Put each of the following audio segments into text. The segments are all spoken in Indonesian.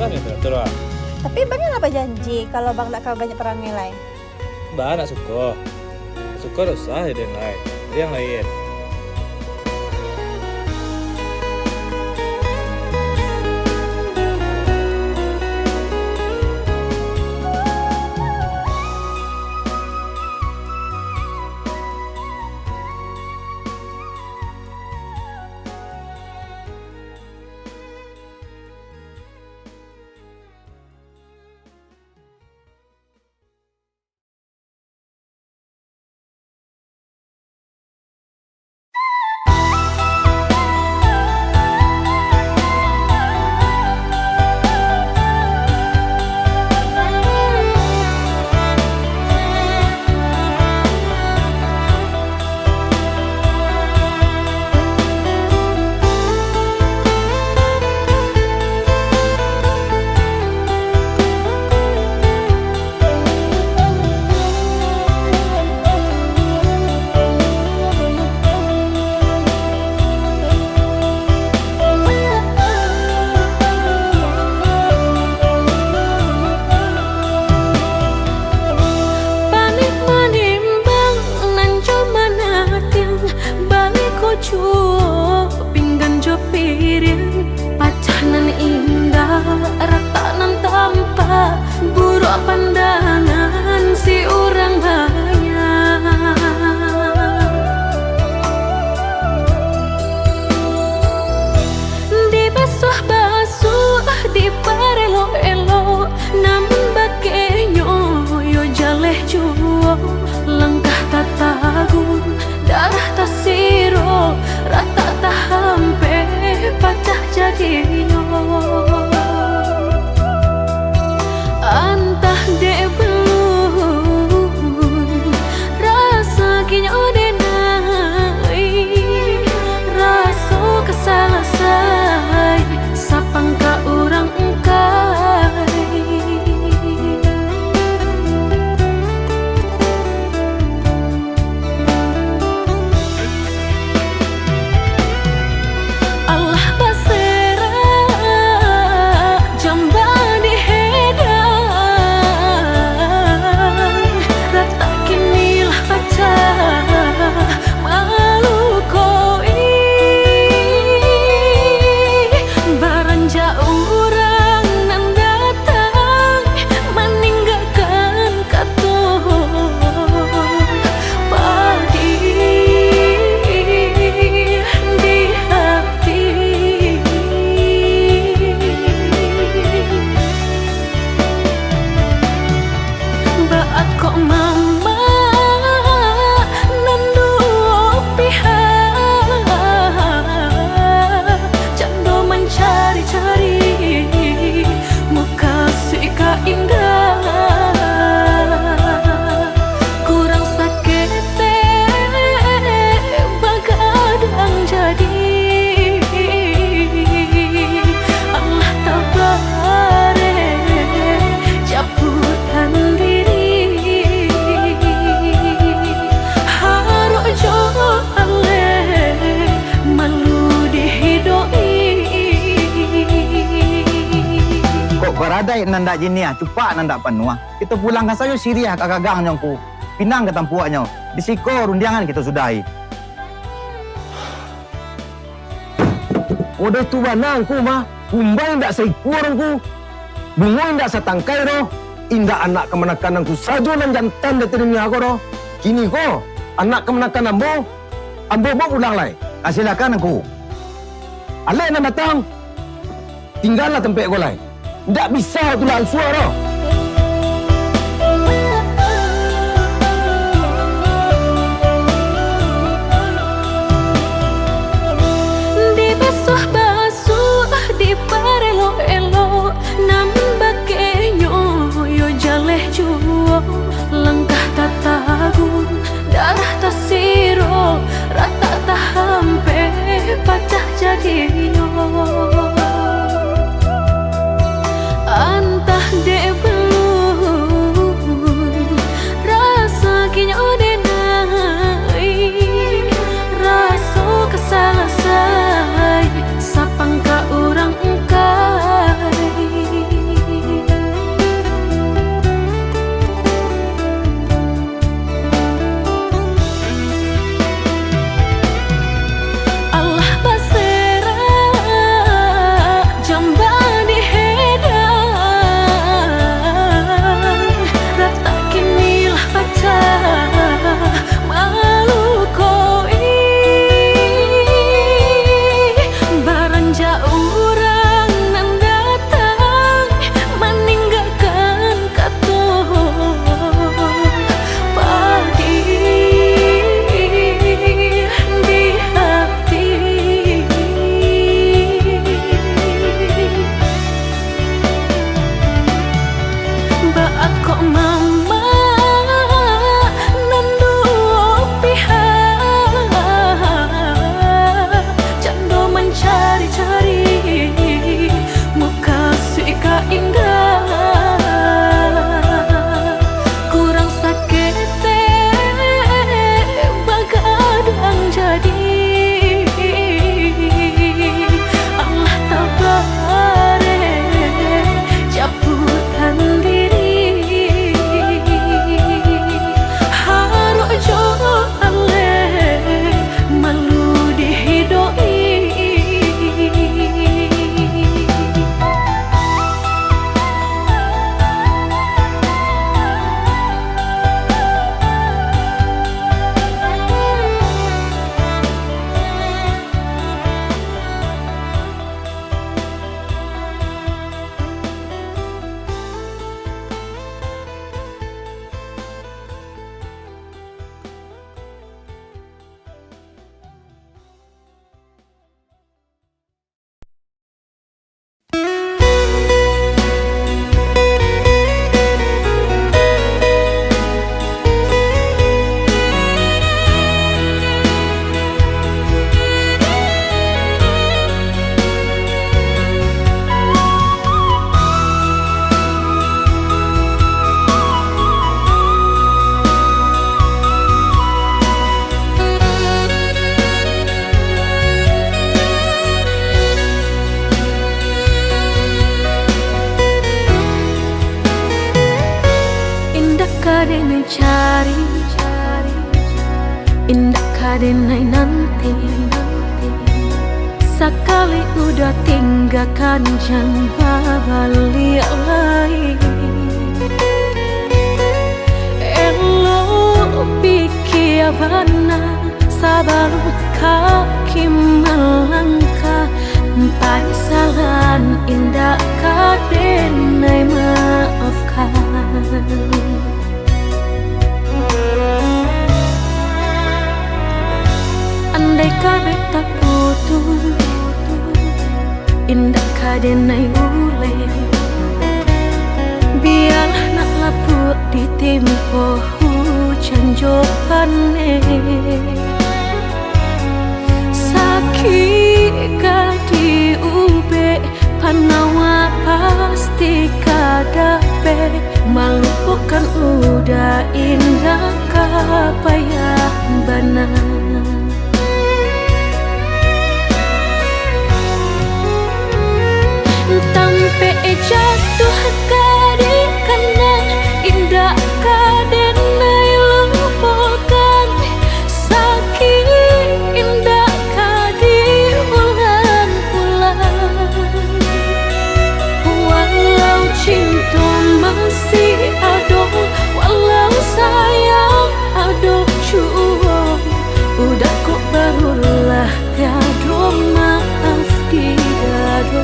susah nih teratur ah. Tapi bang apa janji kalau bang nak banyak perang nilai? Mbak nak suka. Suka usah ada yang lain. Ada yang lain. Pandangan si orang banyak dibasuh-basuh diparelo-elo namun bakenyo yo jaleh juo langkah tatagun darah tasiro rata tahampe pacah jadinya antah dek belum rasa kinyo denai rasa kesalasai sapang ka urang engkai Allah basera jamba Beradai nanda jinia, cepat nanda penuh. Kita pulangkan saja Syria ke gagangnya ku. Pinang ke tampuaknya. Di siko rundiangan kita sudahi. Udah tu banang ku mah. Kumbai ndak seikuran ku. Bungoy ndak setangkai roh. Indah anak kemenakan ku sajo nan jantan de terimnya aku roh. Kini ko anak kemenakan ambo. Ambo mau ulang lai. Silakan aku. Alai nan datang. Tinggallah tempat ko lai. Ndak bisa tulang suara. Dibasuh-basuh diparelo-elo namun bakenyo yo jaleh juo langkah tatagun darah tasiro rata tahampe pacah jadinya antah dek kadenai cari, indah kadenai nanti. Sekali udah tinggalkan jangan balik lagi. Elo pikir bana sabaru kaki melangkah. Paisalan indah kadenai maafkan. Andai kabeh tak putus, indah kadenai ule. Biarlah nak laput di tempo hujan jopane. Sakit kadi ube panawa pasti kadape. Melupakan udah indah kapayah benar. Tampe jatuh kadi kena indah kadenai lupakan. Sakit indah kadi ulang-ulang. Walau cinta masih ada, walau sayang ada jua, udah kok barulah tiada maaf di dada.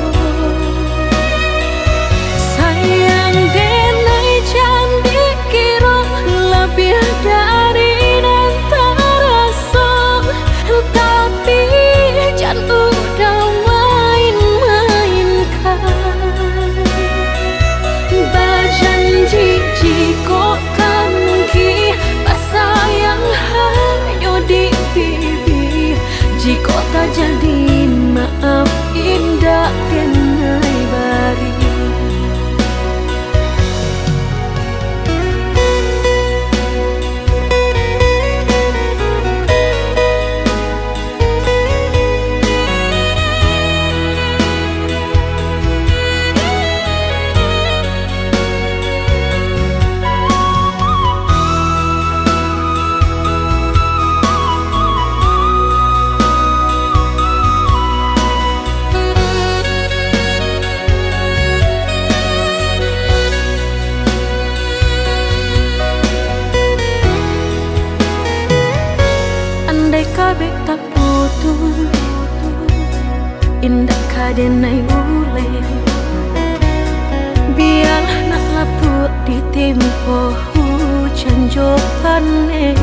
Sayang denai candi kira lebih dari dan terasa, tapi jangan udah main-mainkan. Berjanji jika kamu ki pasayang hanya di bibir. Jika tak jadi maaf indah denai bari. Kabeh tak putus, indah kadenai ule. Biarlah nak laput di tempo hujan jopane.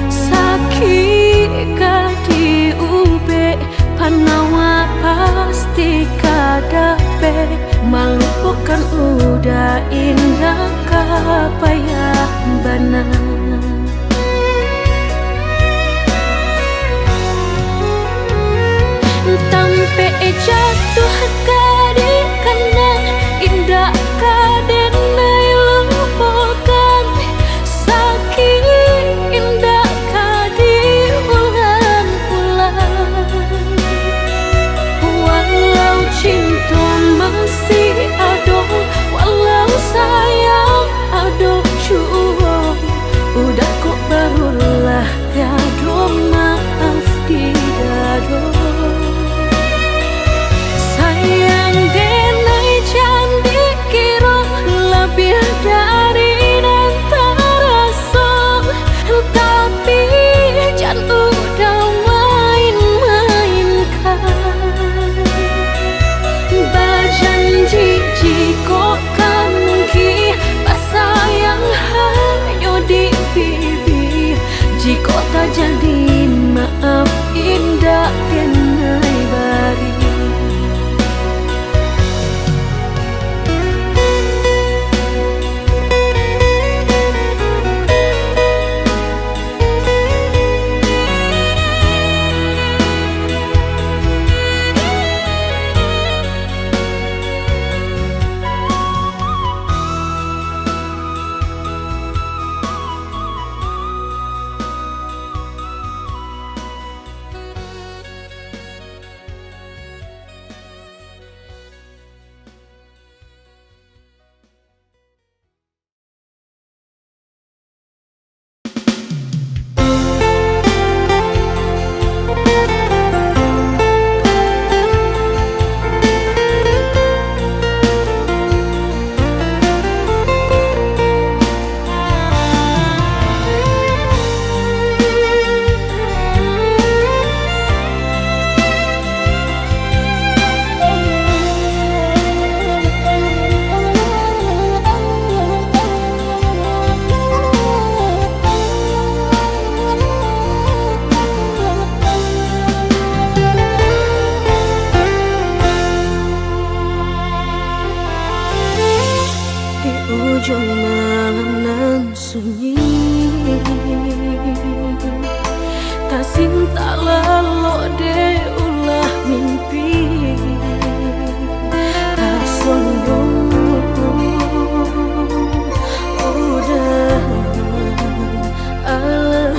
Sakit kadi ube panawa pasti kadape. Melupakan udah indah kapayah benar. Tampe jatuh kadi kena indah kadenai lupakan. Sakit indah kadi ulang-ulang. Walau cinta masih ada, walau sayang ada jua, udah kok barulah tiada maaf di dada. ujung malam nan sunyi, tak cinta lalu de ulah mimpi, tak sombong udah Allah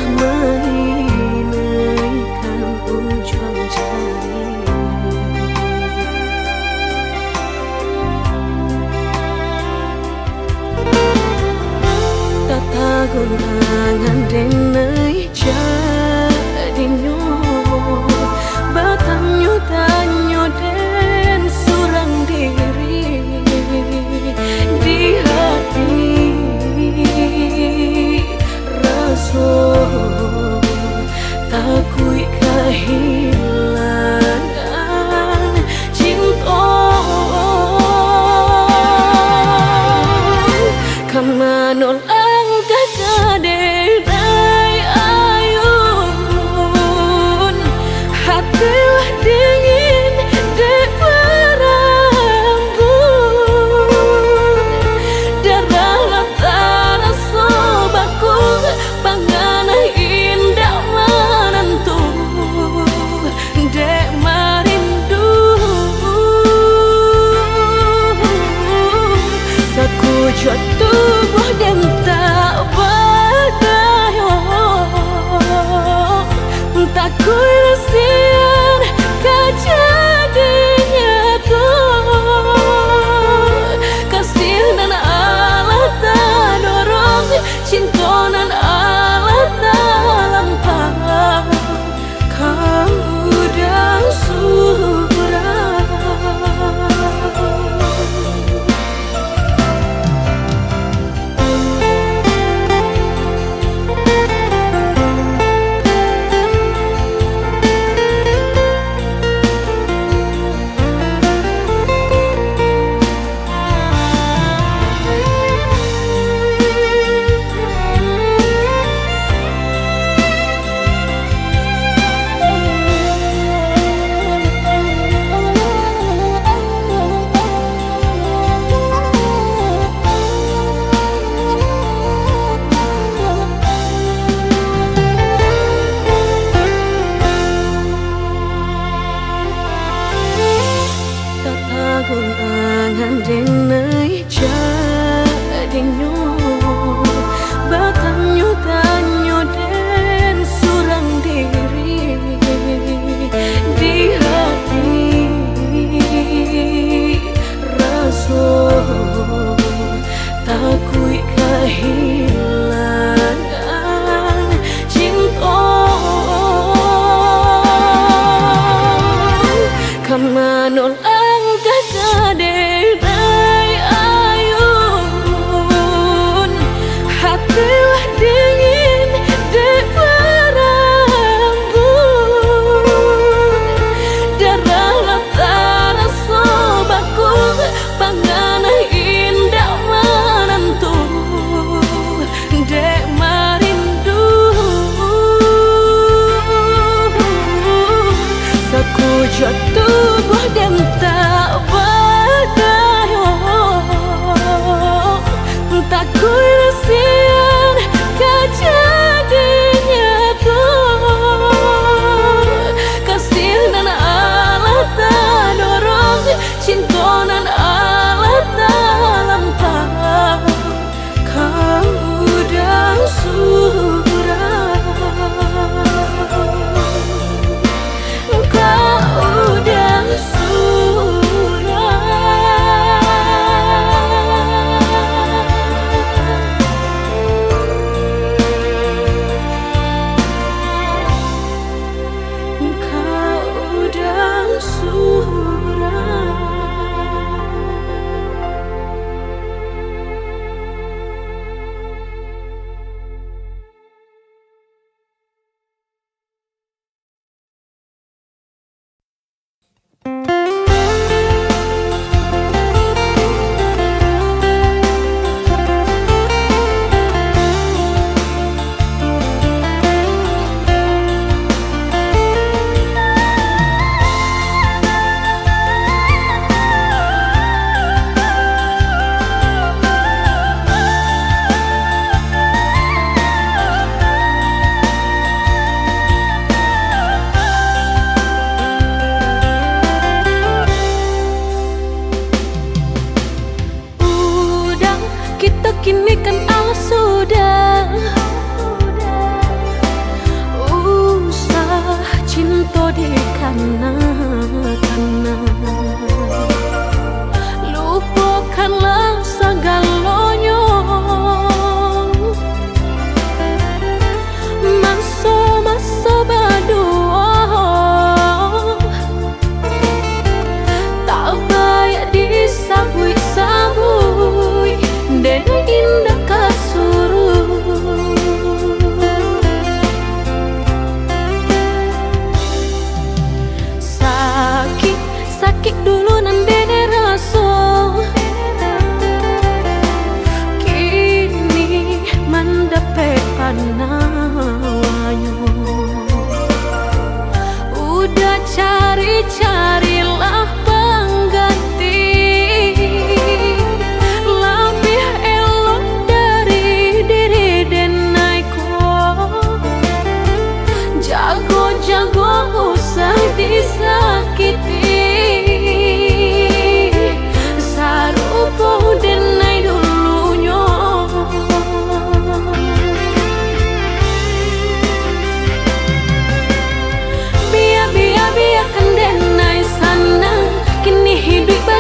mainkan ujung jari. Gurangan denai jadinya batanyo tanyo den surang diri di hati rasa takui kehilangan cinta kamanol kaderai ayun hatilah dingin dek berambut darah latara sobaku pangana indah menentu dek marindu sakujud tubuh dan tak tak kuilasian kejadinya tuh kasih dan Allah tak dorong cinta dan Allah tak lampau kau dah surah. Gunangan denai jadinya batanyo tanyo den surang diri di hati rasa takui kehilangan cinta kamanol kaderai ayun hatilah dingin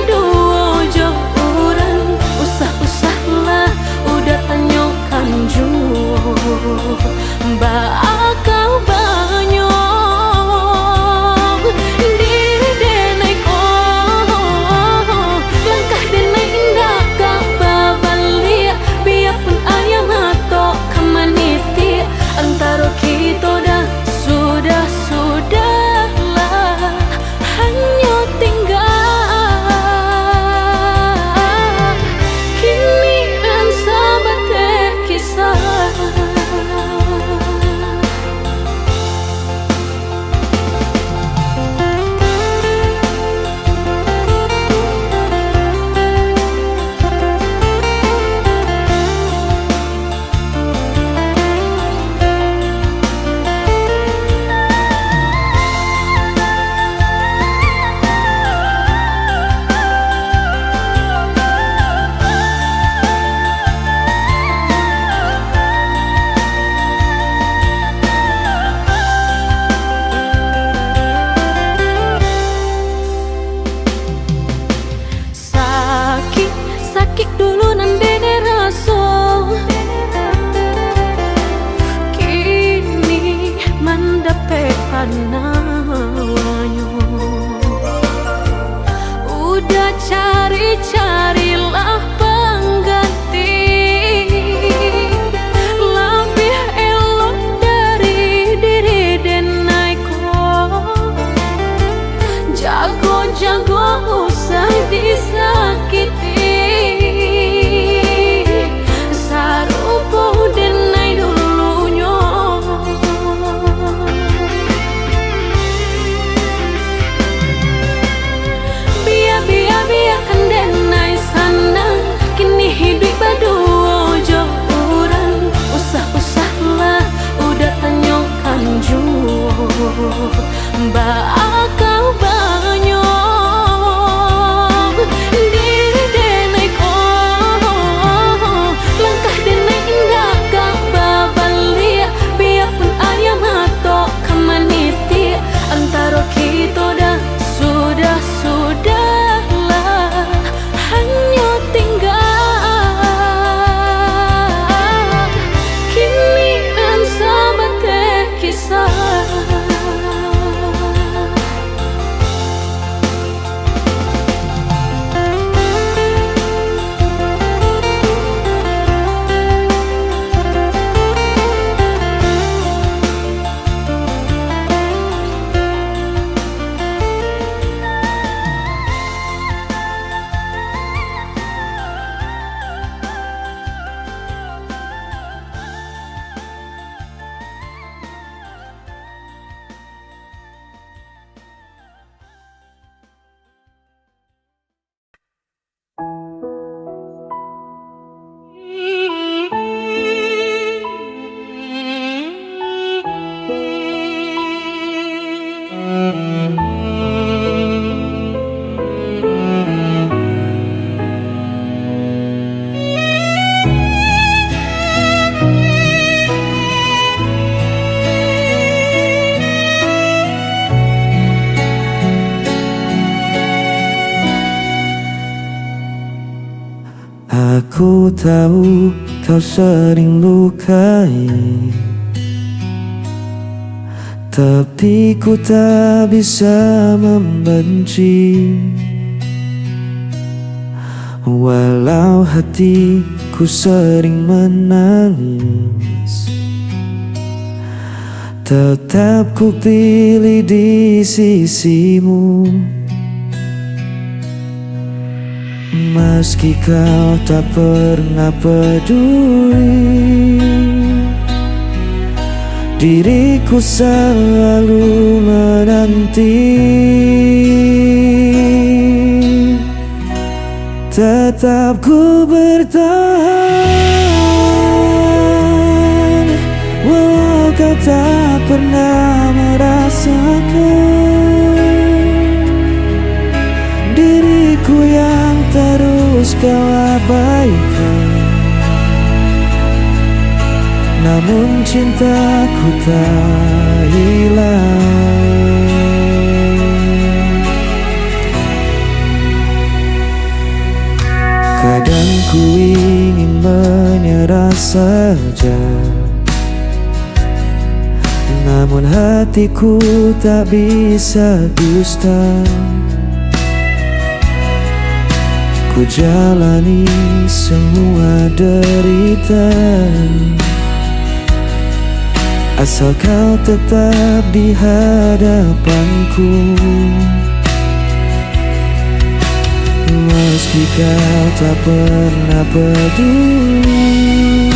baduo jo orang usah-usahlah udah tanyokan juo bakal banyak diri denai ko langkah denai indah kak babalia biarpun ayam atau kamaniti antara kita dah sudahlah hanya tinggal kini dan sahabat kisah. Sakit dulu nandene raso kini mendapat panawanyo udah carilah pengganti lebih elok dari diri denai ko jago usah disakiti sarupo denai dulunya biarkan denai sanang kini hidup baduo jo orang usah-usahlah udah tanyokan juo bakal banyak diri denai ko langkah denai indah kak babalia biarpun ayam atau kamaniti antara kita dah sudahlah hanya tinggal kini dan sahabat kisah. Aku tahu kau sering lukai, tapi ku tak bisa membenci. Walau hatiku sering menangis, tetap ku pilih di sisimu. Meski kau tak pernah peduli, diriku selalu menanti. Tetap ku bertahan, walau kau tak pernah merasakan diriku yang terus kau abaikan. Namun cintaku tak hilang. Ku ingin menyerah saja, namun hatiku tak bisa dusta. Ku jalani semua derita, asal kau tetap di hadapanku. Meski kau tak pernah peduli,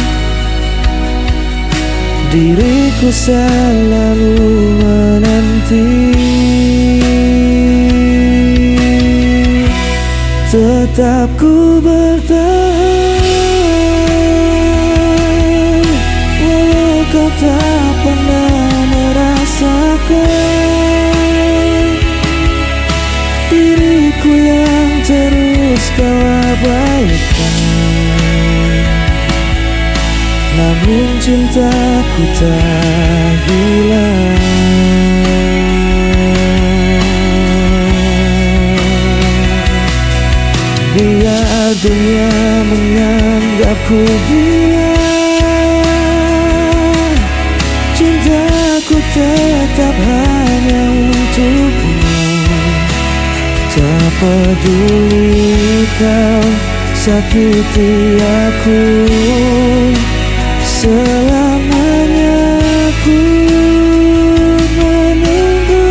diriku selalu menanti. Tetap ku bertahan, walau kau tak pernah merasakan. Diriku yang terus kau abaikan, namun cintaku tak hilang. Biar dunia menganggapku gila, cintaku tetap hanya untukmu. Tak peduli kau sakiti aku, selamanya aku menunggu.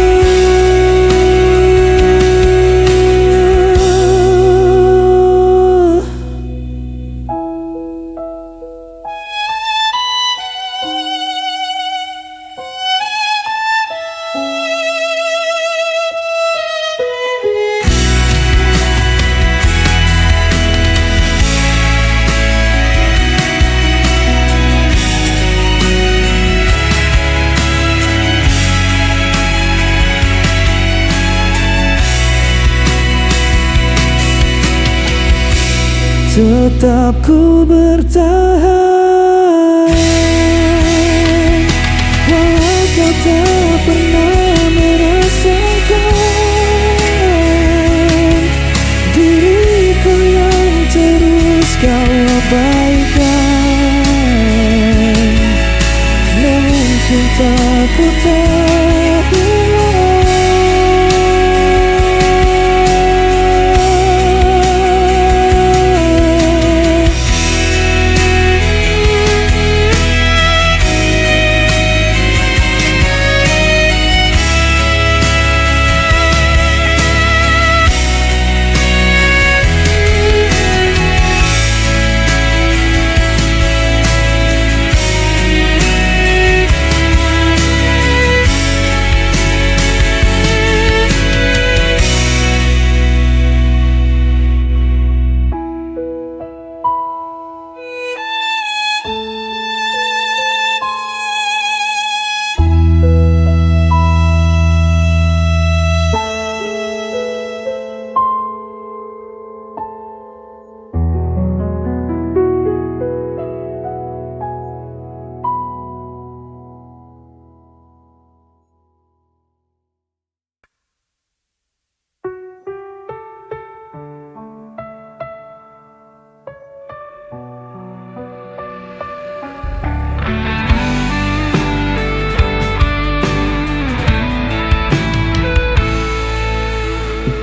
Tetap ku bertahan, walau kau tak pernah merasakan. Diriku yang terus kau abaikan, namun cintaku tak hilang.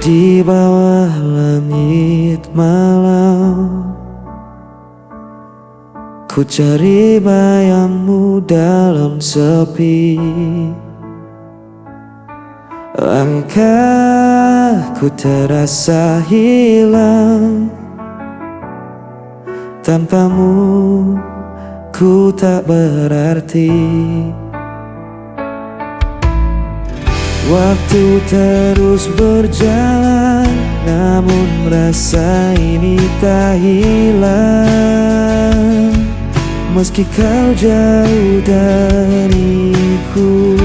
Di bawah langit malam, ku cari bayangmu dalam sepi. Langkahku terasa hilang, tanpamu ku tak berarti. Waktu terus berjalan, namun rasa ini tak hilang. Meski kau jauh dariku,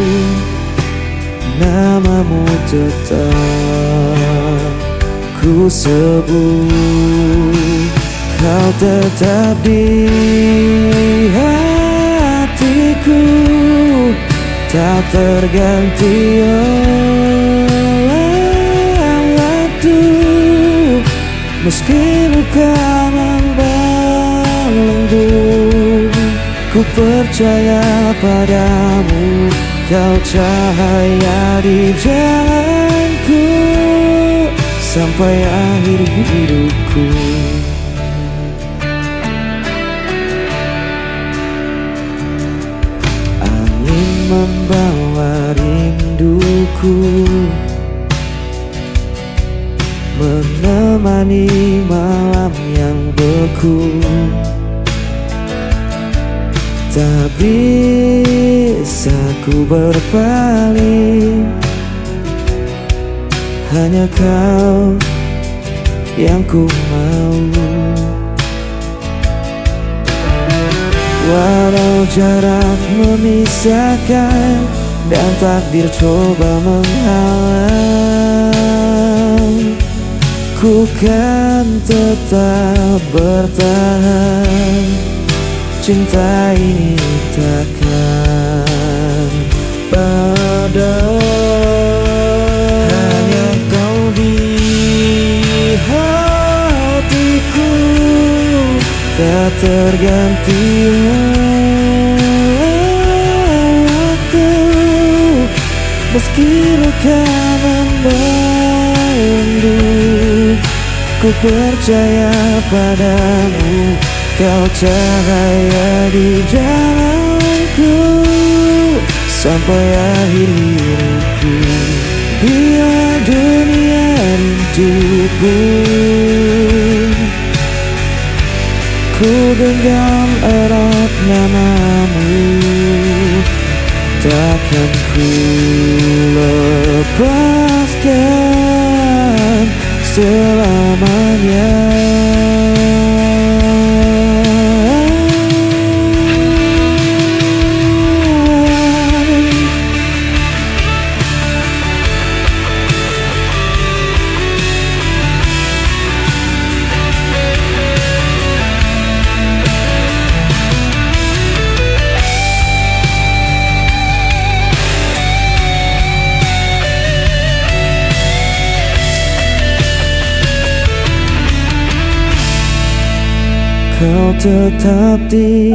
namamu tetap ku sebut. Kau tetap di hatiku, tak terganti oleh waktu. Meski luka membara, rindu. Ku percaya padamu, kau cahaya di jalanku sampai akhir hidupku. Angin membawa rinduku, menemani malam yang beku. Tak bisa ku berpaling, hanya kau yang ku mau. Walau jarak memisahkan dan takdir coba menghalang, ku kan tetap bertahan. Cinta ini takkan padam. Hanya kau di hatiku, tak terganti waktu. Meski luka membelenggu, ku percaya padamu, kau cahaya di jalanku sampai akhir hidupku. Bila dunia rinduku, ku genggam erat namamu. Takkan ku lepaskan selamanya. Kau tetap di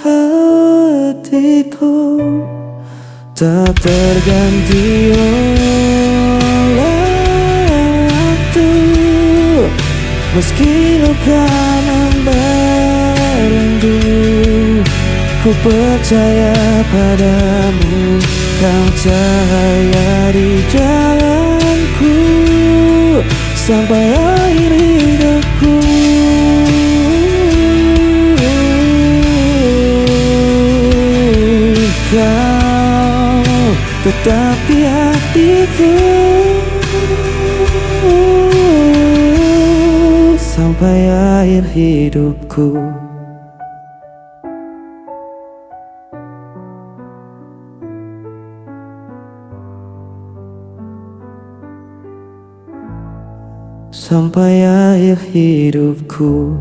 hatiku, tak terganti oleh waktu. Meski luka membelenggu, ku percaya padamu, kau cahaya di jalanku sampai akhir hidupku. Kau tetap di hatiku sampai akhir hidupku. Sampai akhir hidupku.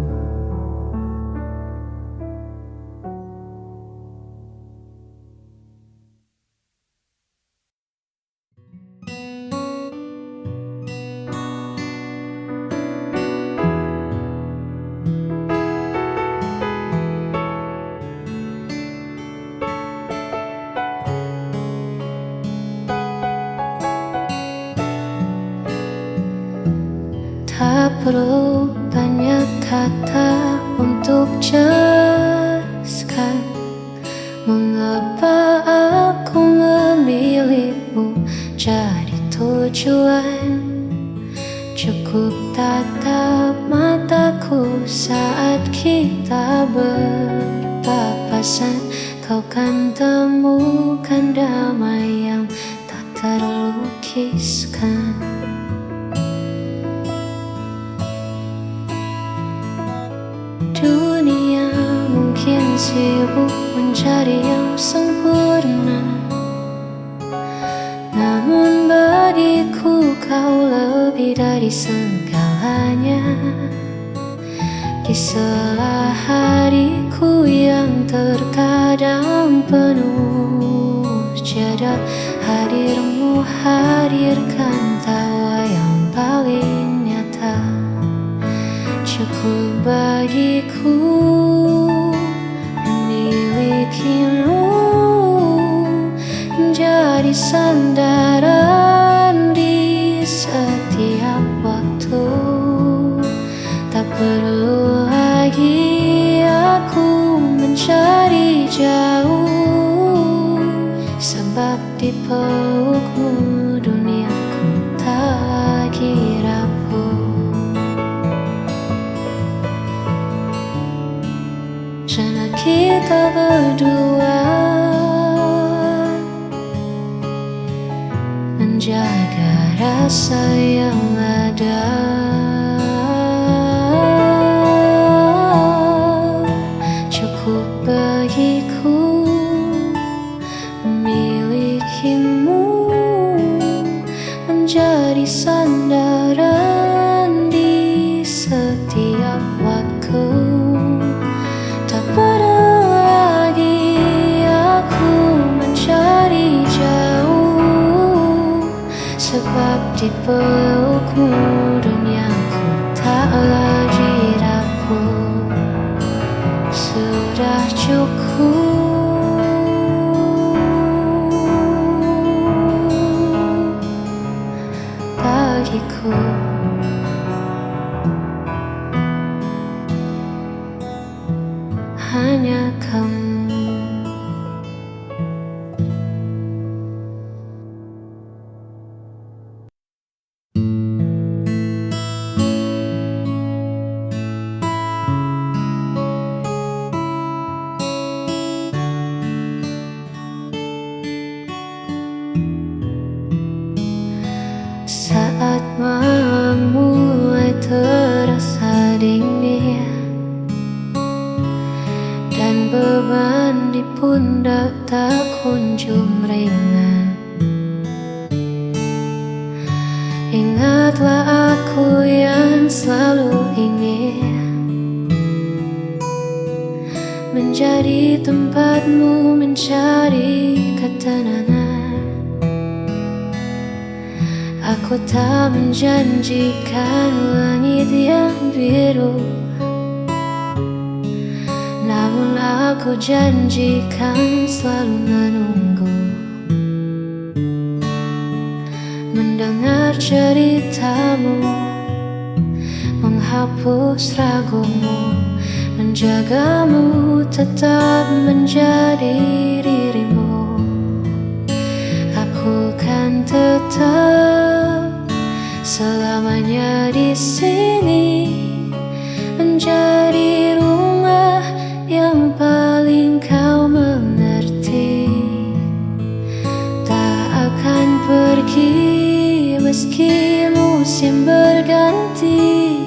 Tak perlu banyak kata untuk jelaskan mengapa aku memilihmu jadi tujuan. Cukup tatap mataku saat kita berpapasan, kau kan temukan damai yang tak terlukiskan. Dunia mungkin sibuk mencari yang sempurna, namun bagiku kau lebih dari segalanya. Di sela hariku yang terkadang penuh jeda, hadirmu hadirkan tawa yang paling nyata. Cukup bagiku sandaran di setiap waktu. Tak perlu lagi aku mencari jauh, sebab di pelukmu duniaku tak rapuh. Karena kita berdua menjaga rasa yang ada. Cukup bagiku memilikimu, menjadi sandaran di setiap waktu. Tak perlu lagi aku mencari jauh, sebab di pelukmu duniaku tak lagi rapuh. Sudah cukup bagiku. Hanya kamu. Saat malam mulai terasa dingin dan beban di pundak tak kunjung ringan, ingatlah aku yang selalu ingin menjadi tempatmu mencari ketenangan. Aku tak menjanjikan langit yang biru, namun aku janjikan selalu menunggu, mendengar ceritamu, menghapus ragumu, menjagamu tetap menjadi dirimu. Aku kan tetap selamanya di sini, menjadi rumah yang paling kau mengerti. Tak akan pergi meski musim berganti,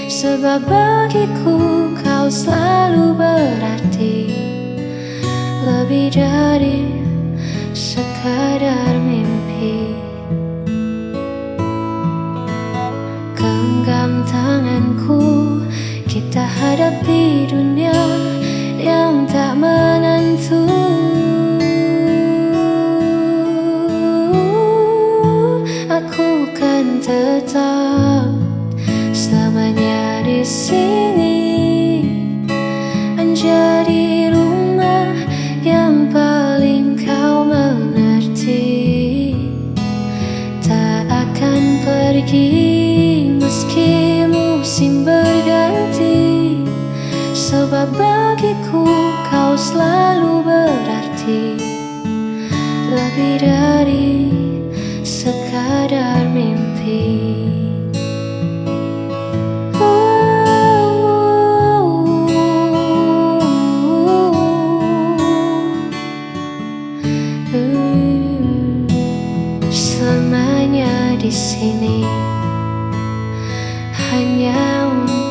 sebab bagiku kau selalu berarti lebih dari sekadar mimpi. Genggam tanganku, kita hadapi dunia yang tak menentu. Aku kan tetap selamanya di sini, menjadi rumah yang paling kau mengerti. Tak akan pergi meski musim berganti, sebab bagiku kau selalu berarti lebih dari sekadar mimpi. Selamanya di sini hanya untuk